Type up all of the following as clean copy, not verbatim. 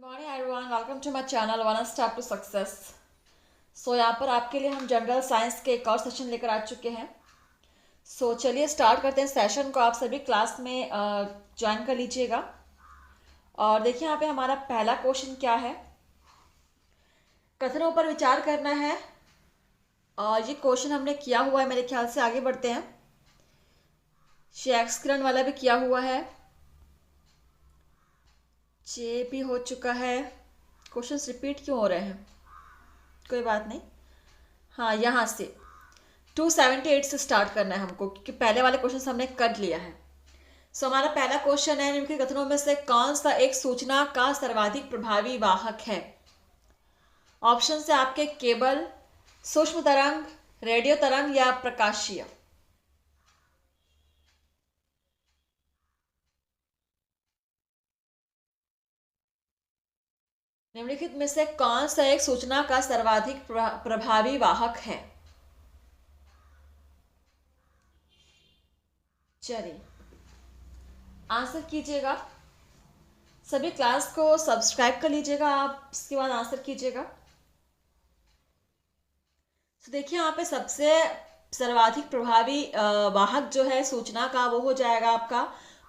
Good morning everyone, welcome to my channel one step to success. So यहाँ पर आपके लिए हम जनरल साइंस के एक और सेशन लेकर आ चुके हैं। सो चलिए स्टार्ट करते हैं सेशन को। आप सभी क्लास में ज्वाइन कर लीजिएगा। और देखिए यहाँ पे हमारा पहला क्वेश्चन क्या है, कथनों पर विचार करना है। और ये क्वेश्चन हमने किया हुआ है, मेरे ख्याल से आगे बढ़ते हैं। शेक्सपियर वाला भी किया हुआ है, जे भी हो चुका है। क्वेश्चंस रिपीट क्यों हो रहे हैं, कोई बात नहीं। हाँ, यहाँ से 278 से स्टार्ट करना है हमको, क्योंकि पहले वाले क्वेश्चन हमने कर लिया है। सो हमारा पहला क्वेश्चन है, निम्नलिखित कथनों में से कौन सा एक सूचना का सर्वाधिक प्रभावी वाहक है। ऑप्शन से आपके केबल, सूक्ष्म तरंग, रेडियो तरंग या प्रकाशीय। निम्नलिखित में से कौन सा एक सूचना का सर्वाधिक प्रभावी वाहक है। चलिए आंसर कीजिएगा। सभी क्लास को सब्सक्राइब कर लीजिएगा, आप इसके बाद आंसर कीजिएगा। तो देखिए यहाँ पे सबसे सर्वाधिक प्रभावी वाहक जो है सूचना का, वो हो जाएगा आपका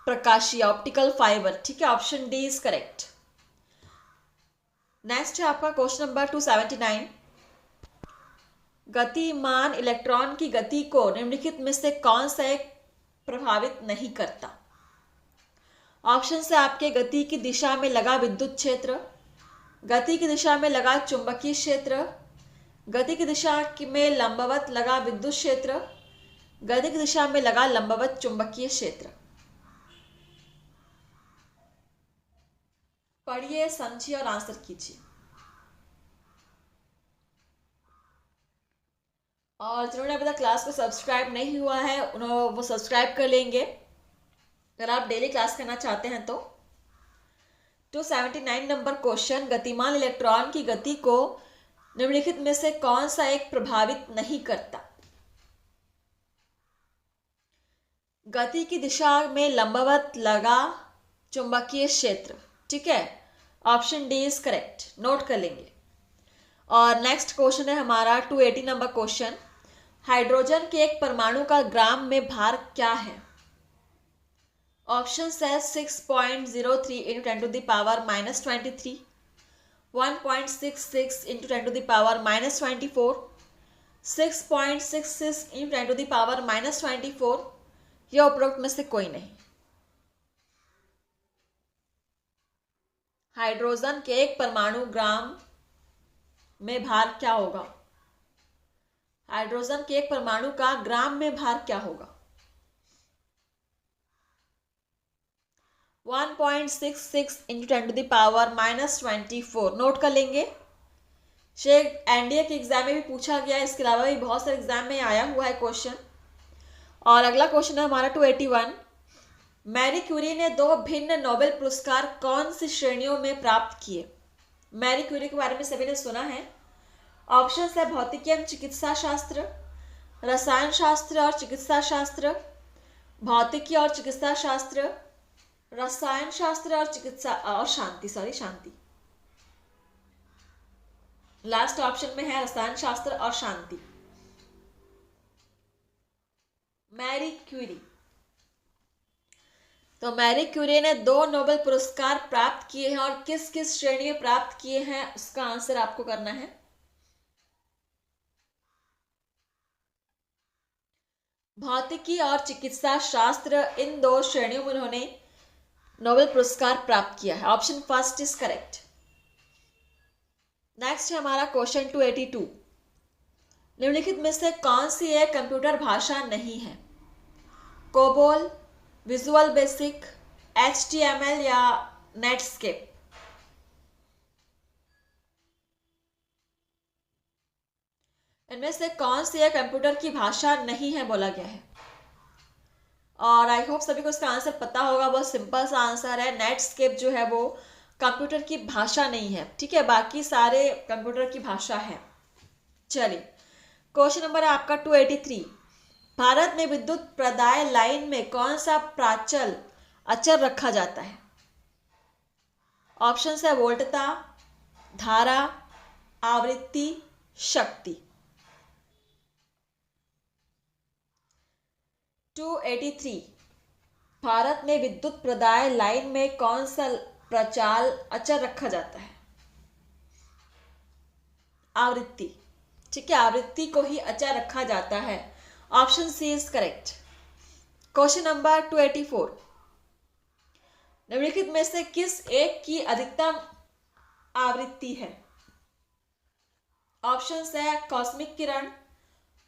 प्रकाशीय, ऑप्टिकल फाइबर। ठीक है, option D is correct. Next है आपका क्वेश्चन नंबर 279। गतिमान इलेक्ट्रॉन की गति को निम्नलिखित में से कौन सा एक प्रभावित नहीं करता। ऑप्शन से आपके गति की दिशा में लगा विद्युत क्षेत्र, गति की दिशा में लगा चुंबकीय क्षेत्र, गति की दिशा में लंबवत लगा विद्युत क्षेत्र, गति की दिशा में लगा लंबवत चुंबकीय क्षेत्र। पढ़िए, समझिए और आंसर कीजिए। और जिन्होंने अभी तक क्लास को सब्सक्राइब नहीं हुआ है वो सब्सक्राइब कर लेंगे, अगर आप डेली क्लास करना चाहते हैं तो। 279 नंबर क्वेश्चन, गतिमान इलेक्ट्रॉन की गति को निम्नलिखित में से कौन सा एक प्रभावित नहीं करता। गति की दिशा में लंबवत लगा चुंबकीय क्षेत्र। ठीक है, option D is correct, note कर लेंगे। और नेक्स्ट क्वेश्चन है हमारा 280 नंबर क्वेश्चन, हाइड्रोजन के एक परमाणु का ग्राम में भार क्या है। ऑप्शन है 6.03 into 10 to the power -23, 1.66 into 10 to the power -24, 6.66 into 10 to the power -24, यह उपरोक्त में से कोई नहीं। हाइड्रोजन के एक परमाणु ग्राम में भार क्या होगा। हाइड्रोजन के एक परमाणु का ग्राम में भार क्या होगा। 1.66 into 10 to the power -24, note कर लेंगे। शेख एनडीए के एग्जाम में भी पूछा गया, इसके अलावा भी बहुत सारे एग्जाम में आया हुआ है क्वेश्चन। और अगला क्वेश्चन है हमारा 281, मैरी क्यूरी ने 2 भिन्न नोबेल पुरस्कार कौन सी श्रेणियों में प्राप्त किए। मैरी क्यूरी के बारे में सभी ने सुना है। ऑप्शन है भौतिकी एवं चिकित्सा शास्त्र, रसायन शास्त्र और चिकित्सा शास्त्र, भौतिकी और चिकित्सा शास्त्र, रसायन शास्त्र और चिकित्सा और शांति। लास्ट ऑप्शन में है रसायन शास्त्र और शांति। मैरी क्यूरी, तो मैरी क्यूरी ने 2 नोबेल पुरस्कार प्राप्त किए हैं, और किस किस श्रेणी में प्राप्त किए हैं उसका आंसर आपको करना है। भौतिकी और चिकित्सा शास्त्र, इन 2 श्रेणियों में उन्होंने नोबेल पुरस्कार प्राप्त किया है। Option first is correct. Next है हमारा क्वेश्चन 282, निम्नलिखित में से कौन सी एक कंप्यूटर भाषा नहीं है। कोबोल, विजुअल बेसिक, HTML या नेटस्केप। इनमें से कौन सी एक कंप्यूटर की भाषा नहीं है बोला गया है। और आई होप सभी को इसका आंसर पता होगा, बहुत सिंपल सा आंसर है। नेटस्केप जो है वो कंप्यूटर की भाषा नहीं है। ठीक है, बाकी सारे कंप्यूटर की भाषा है। चलिए क्वेश्चन नंबर है आपका 283, भारत में विद्युत प्रदाय लाइन में कौन सा प्राचल अचर रखा जाता है। ऑप्शन है वोल्टता, धारा, आवृत्ति, शक्ति। 283 भारत में विद्युत प्रदाय लाइन में कौन सा प्रचाल अचर रखा जाता है? आवृत्ति। ठीक है, आवृत्ति को ही अचर रखा जाता है। Option C is correct. Question number 284 निम्नलिखित में से किस एक की अधिकतम आवृत्ति है? ऑप्शन है कॉस्मिक किरण,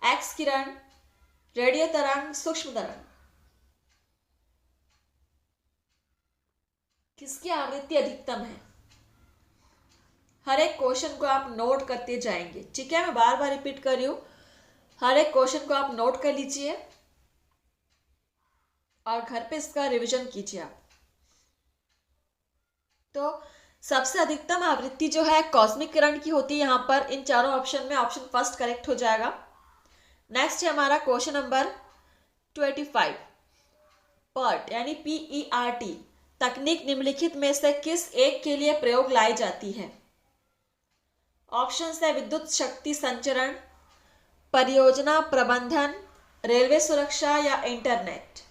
एक्स किरण, रेडियो तरंग, सूक्ष्म तरंग। किसकी आवृत्ति अधिकतम है? हर एक क्वेश्चन को आप नोट करते जाएंगे। ठीक है, मैं बार बार रिपीट कर रही हूं, हर एक क्वेश्चन को आप नोट कर लीजिए और घर पे इसका रिवीजन कीजिए आप। तो सबसे अधिकतम आवृत्ति जो है कॉस्मिक किरण की होती है यहाँ पर। इन चारों ऑप्शन में ऑप्शन फर्स्ट करेक्ट हो जाएगा। नेक्स्ट है हमारा क्वेश्चन नंबर 285 PERT यानी PERT तकनीक निम्नलिखित में से किस एक के लिए प्रयोग लाई जाती है? ऑप्शन है विद्युत शक्ति संचरण, परियोजना प्रबंधन, रेलवे सुरक्षा या इंटरनेट।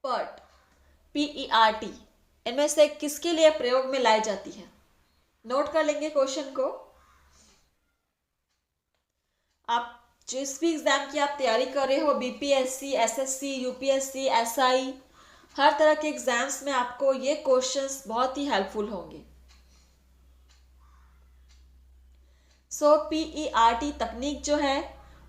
PERT PERT इनमें से किसके लिए प्रयोग में लाई जाती है? नोट कर लेंगे क्वेश्चन को। आप जिस भी एग्जाम की आप तैयारी कर रहे हो, बीपीएससी, एसएससी, यूपीएससी, एसआई, हर तरह के एग्जाम्स में आपको ये क्वेश्चंस बहुत ही हेल्पफुल होंगे। सो PERT तकनीक जो है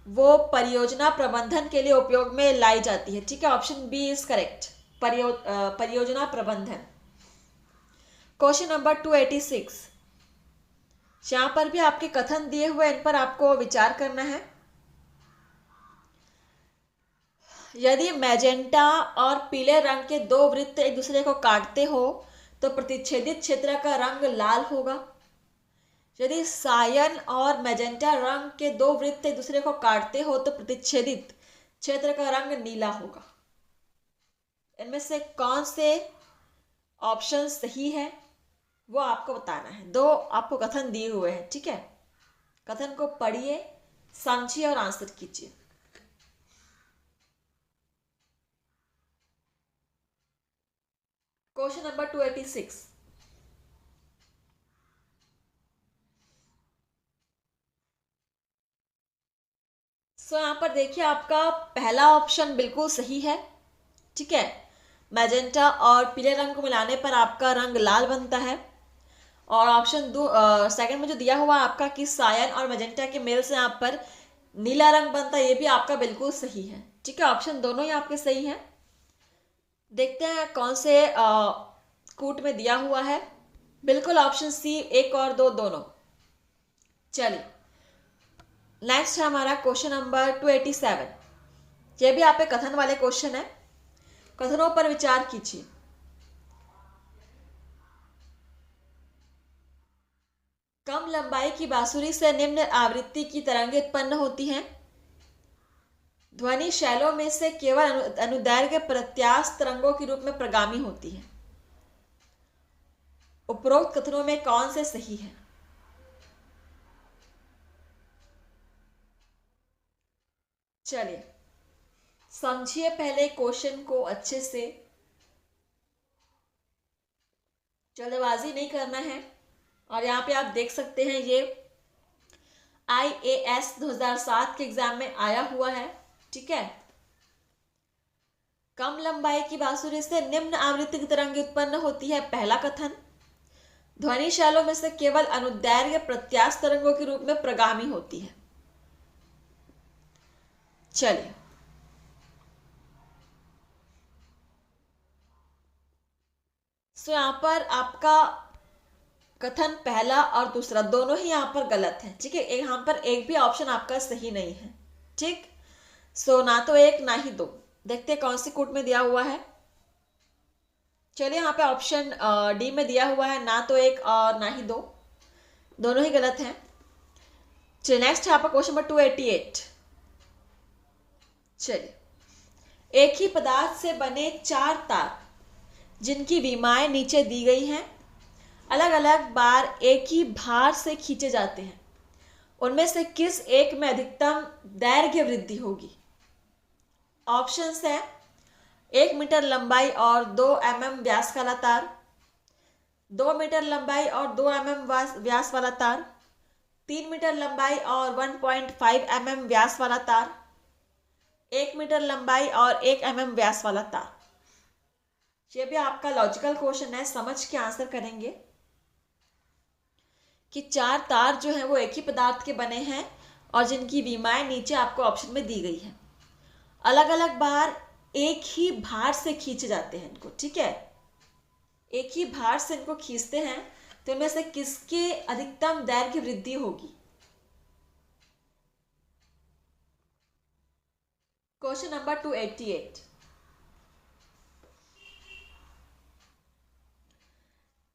वो परियोजना प्रबंधन के लिए उपयोग में लाई जाती है। ठीक है, ऑप्शन बी इज करेक्ट, परियोजना प्रबंधन। क्वेश्चन नंबर 286 यहां पर भी आपके कथन दिए हुए, इन पर आपको विचार करना है। यदि मैजेंटा और पीले रंग के दो वृत्त एक दूसरे को काटते हो तो प्रतिच्छेदित क्षेत्र का रंग लाल होगा। यदि सायन और मैजेंटा रंग के दो वृत्त एक दूसरे को काटते हो तो प्रतिच्छेदित क्षेत्र का रंग नीला होगा। इनमें से कौन से ऑप्शन सही है वो आपको बताना है। दो आपको कथन दिए हुए हैं। ठीक है, कथन को पढ़िए, समझिए और आंसर कीजिए। क्वेश्चन नंबर 286 यहां पर देखिए आपका पहला ऑप्शन बिल्कुल सही है। ठीक है, मैजेंटा और पीले रंग को मिलाने पर आपका रंग लाल बनता है। और ऑप्शन सेकंड में जो दिया हुआ आपका कि सायन और मैजेंटा के मेल से यहाँ पर नीला रंग बनता है, ये भी आपका बिल्कुल सही है। ठीक है, ऑप्शन दोनों ही आपके सही हैं। देखते हैं कौन से कूट में दिया हुआ है। बिल्कुल ऑप्शन सी 1 और 2 दोनों। चलिए नेक्स्ट है हमारा क्वेश्चन नंबर 287। ये भी आपके कथन वाले क्वेश्चन है, कथनों पर विचार कीजिए। कम लंबाई की बांसुरी से निम्न आवृत्ति की तरंगें उत्पन्न होती हैं। ध्वनि शैलों में से केवल अनुदैर्घ्य प्रत्यास्थ तरंगों के रूप में प्रगामी होती है। उपरोक्त कथनों में कौन से सही है? चलिए समझिए पहले क्वेश्चन को अच्छे से, जल्दबाजी नहीं करना है। और यहाँ पे आप देख सकते हैं ये IAS 2007 के एग्जाम में आया हुआ है। ठीक है, कम लंबाई की बांसुरी से निम्न आवृत्ति की तरंग उत्पन्न होती है, पहला कथन। ध्वनि शैलों में से केवल अनुदैर्घ्य प्रत्यास्थ तरंगों के रूप में प्रगामी होती है। चलिए यहां पर आपका कथन पहला और दूसरा दोनों ही यहां पर गलत है। ठीक है, यहां पर एक भी ऑप्शन आपका सही नहीं है। ठीक, ना तो एक ना ही दो। देखते हैं कौन सी कूट में दिया हुआ है। चलिए यहाँ पे ऑप्शन डी में दिया हुआ है, ना तो एक और ना ही दो, दोनों ही गलत हैं। चलिए नेक्स्ट है आपका क्वेश्चन नंबर 288। चलिए, एक ही पदार्थ से बने 4 तार जिनकी विमाएं नीचे दी गई हैं अलग अलग बार एक ही भार से खींचे जाते हैं, उनमें से किस एक में अधिकतम दैर्घ्य वृद्धि होगी? ऑप्शंस हैं 1 मीटर लंबाई और 2 mm व्यास वाला तार, 2 मीटर लंबाई और 2 mm व्यास वाला तार, 3 मीटर लंबाई और 1.5 mm व्यास वाला तार, 1 मीटर लंबाई और 1 mm व्यास वाला तार। ये भी आपका लॉजिकल क्वेश्चन है, समझ के आंसर करेंगे कि 4 तार जो हैं वो एक ही पदार्थ के बने हैं और जिनकी विमाएं नीचे आपको ऑप्शन में दी गई है। अलग अलग बार एक ही भार से खींचे जाते हैं इनको, ठीक है, एक ही भार से इनको खींचते हैं, तो इनमें से किसके अधिकतम दैर्घ्य वृद्धि होगी? Question number 288।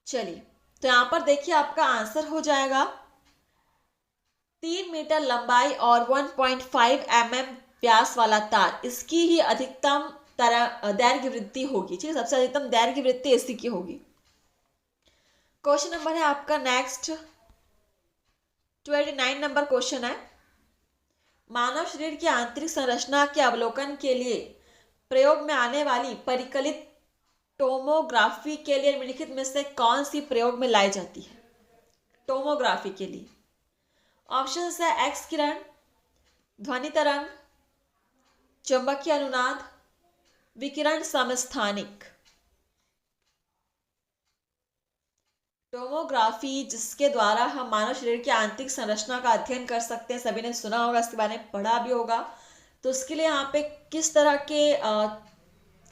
चलिए, तो यहां पर देखिए आपका आंसर हो जाएगा 3 मीटर लंबाई और 1.5 mm व्यास वाला तार, इसकी ही अधिकतम दैर्घ्य वृद्धि होगी, ठीक है, सबसे अधिकतम दैर्घ्य वृद्धि इसी की होगी। क्वेश्चन नंबर है आपका नेक्स्ट 289 नंबर क्वेश्चन है, मानव शरीर की आंतरिक संरचना के अवलोकन के लिए प्रयोग में आने वाली परिकलित टोमोग्राफी के लिए निम्नलिखित में से कौन सी प्रयोग में लाई जाती है? टोमोग्राफी के लिए ऑप्शन है एक्स किरण, ध्वनि तरंग, चुंबकीय अनुनाद, विकिरण समस्थानिक। टोमोग्राफी जिसके द्वारा हम मानव शरीर की आंतरिक संरचना का अध्ययन कर सकते हैं, सभी ने सुना होगा, इसके बारे में पढ़ा भी होगा। तो उसके लिए यहाँ पे किस तरह के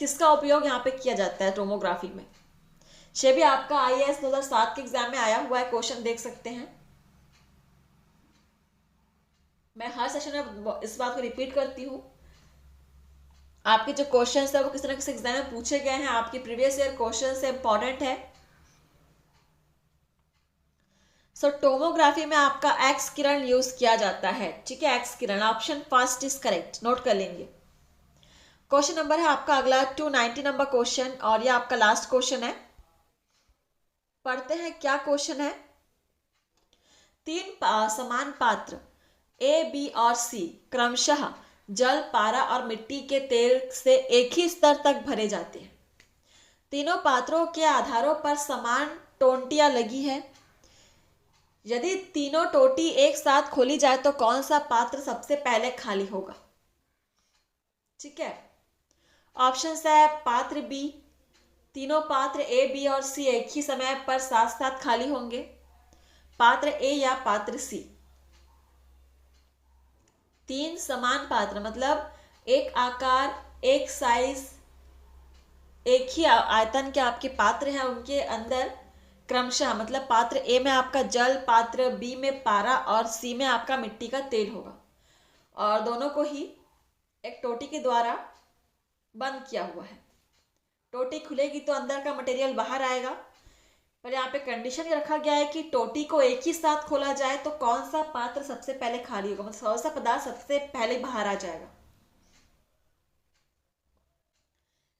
किसका उपयोग यहाँ पे किया जाता है टोमोग्राफी में, ये भी आपका IAS 2007 के एग्जाम में आया हुआ है, क्वेश्चन देख सकते हैं। मैं हर सेशन में इस बात को रिपीट करती हूँ, आपके जो क्वेश्चन है वो किसी न किसी एग्जाम में पूछे गए हैं, आपके प्रीवियस ईयर क्वेश्चन से इंपॉर्टेंट है। सो टोमोग्राफी में आपका एक्स किरण यूज किया जाता है, ठीक है, x Kiran, option first is correct, note कर लेंगे। क्वेश्चन नंबर है आपका अगला 290 नंबर क्वेश्चन, और ये आपका लास्ट क्वेश्चन है। पढ़ते हैं क्या क्वेश्चन है। 3 समान पात्र A, B और C क्रमशः जल, पारा और मिट्टी के तेल से एक ही स्तर तक भरे जाते हैं। तीनों पात्रों के आधारों पर समान टोंटियां लगी है। यदि तीनों टोटी एक साथ खोली जाए तो कौन सा पात्र सबसे पहले खाली होगा? ठीक है, ऑप्शन है पात्र बी, तीनों पात्र A, B और C एक ही समय पर साथ साथ खाली होंगे, पात्र A या पात्र C। 3 समान पात्र मतलब एक आकार, एक साइज, एक ही आयतन के आपके पात्र हैं, उनके अंदर क्रमशः मतलब पात्र A में आपका जल, पात्र B में पारा और C में आपका मिट्टी का तेल होगा, और दोनों को ही एक टोटी के द्वारा बंद किया हुआ है। टोटी खुलेगी तो अंदर का मटेरियल बाहर आएगा, पर यहाँ पे कंडीशन रखा गया है कि टोटी को एक ही साथ खोला जाए तो कौन सा पात्र सबसे पहले खाली होगा, मतलब कौन सा पदार्थ सबसे पहले बाहर आ जाएगा,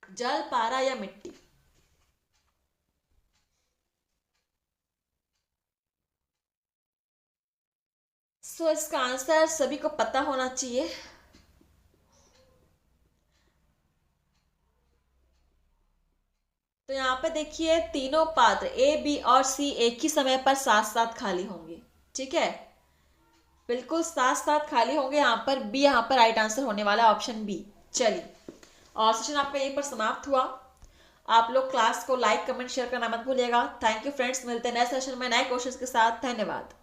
जल, पारा या मिट्टी। सो इसका आंसर सभी को पता होना चाहिए। तो यहाँ पे देखिए तीनों पात्र A, B और C एक ही समय पर साथ साथ खाली होंगे, ठीक है, बिल्कुल साथ साथ खाली होंगे। यहाँ पर B, यहाँ पर राइट आंसर होने वाला ऑप्शन B। चलिए, और सेशन आपका यहीं पर समाप्त हुआ। आप लोग क्लास को लाइक, कमेंट, शेयर करना मत भूलिएगा। थैंक यू फ्रेंड्स, मिलते हैं नए सेशन में नए क्वेश्चंस के साथ। धन्यवाद।